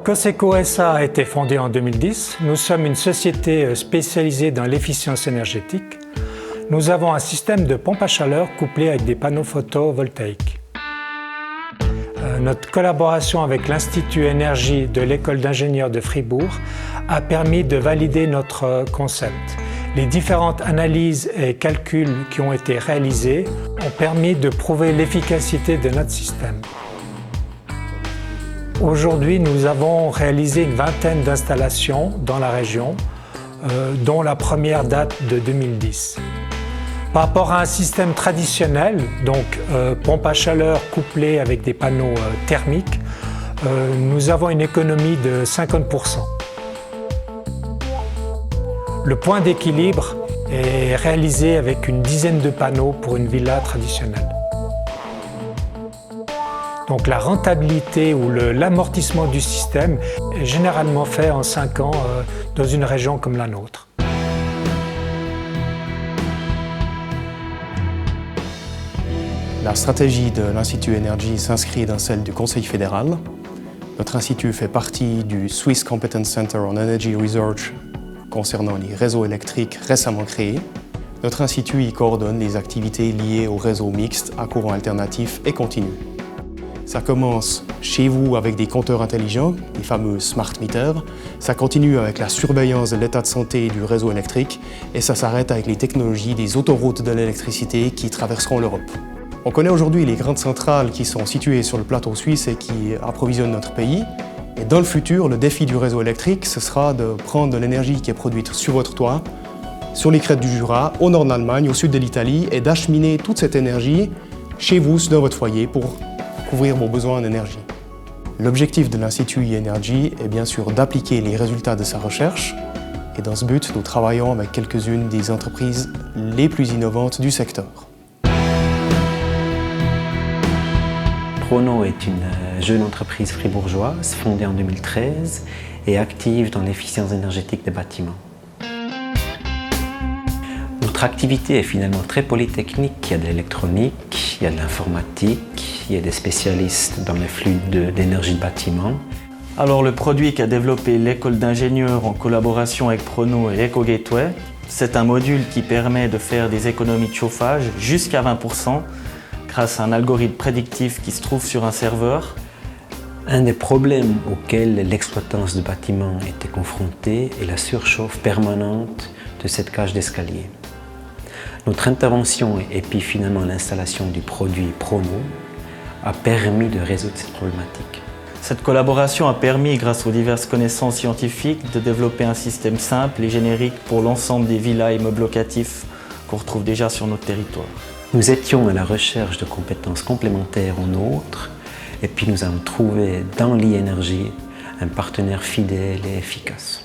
Coseco SA a été fondée en 2010. Nous sommes une société spécialisée dans l'efficience énergétique. Nous avons un système de pompe à chaleur couplé avec des panneaux photovoltaïques. Notre collaboration avec l'Institut Énergie de l'École d'ingénieurs de Fribourg a permis de valider notre concept. Les différentes analyses et calculs qui ont été réalisés ont permis de prouver l'efficacité de notre système. Aujourd'hui, nous avons réalisé une vingtaine d'installations dans la région, dont la première date de 2010. Par rapport à un système traditionnel, donc pompe à chaleur couplée avec des panneaux thermiques, nous avons une économie de 50%. Le point d'équilibre est réalisé avec une dizaine de panneaux pour une villa traditionnelle. Donc la rentabilité ou l'amortissement du système est généralement fait en 5 ans dans une région comme la nôtre. La stratégie de l'Institut Énergie s'inscrit dans celle du Conseil fédéral. Notre institut fait partie du Swiss Competence Center on Energy Research concernant les réseaux électriques récemment créés. Notre institut y coordonne les activités liées aux réseaux mixtes à courant alternatif et continu. Ça commence chez vous avec des compteurs intelligents, les fameux smart meters. Ça continue avec la surveillance de l'état de santé du réseau électrique et ça s'arrête avec les technologies des autoroutes de l'électricité qui traverseront l'Europe. On connaît aujourd'hui les grandes centrales qui sont situées sur le plateau suisse et qui approvisionnent notre pays. Et dans le futur, le défi du réseau électrique, ce sera de prendre de l'énergie qui est produite sur votre toit, sur les crêtes du Jura, au nord de l'Allemagne, au sud de l'Italie, et d'acheminer toute cette énergie chez vous, dans votre foyer, pour couvrir vos besoins en énergie. L'objectif de l'Institut Energy est bien sûr d'appliquer les résultats de sa recherche. Et dans ce but, nous travaillons avec quelques-unes des entreprises les plus innovantes du secteur. Prono est une jeune entreprise fribourgeoise fondée en 2013 et active dans l'efficience énergétique des bâtiments. Notre activité est finalement très polytechnique. Il y a de l'électronique, il y a de l'informatique, il y a des spécialistes dans les flux d'énergie de bâtiment. Alors le produit qu'a développé l'école d'ingénieurs en collaboration avec Prono et EcoGateway, c'est un module qui permet de faire des économies de chauffage jusqu'à 20%. Grâce à un algorithme prédictif qui se trouve sur un serveur. Un des problèmes auxquels l'exploitance de bâtiments était confrontée est la surchauffe permanente de cette cage d'escalier. Notre intervention et puis finalement l'installation du produit Prono a permis de résoudre cette problématique. Cette collaboration a permis, grâce aux diverses connaissances scientifiques, de développer un système simple et générique pour l'ensemble des villas et immeubles locatifs qu'on retrouve déjà sur notre territoire. Nous étions à la recherche de compétences complémentaires aux nôtres et puis nous avons trouvé dans l'e-énergie un partenaire fidèle et efficace.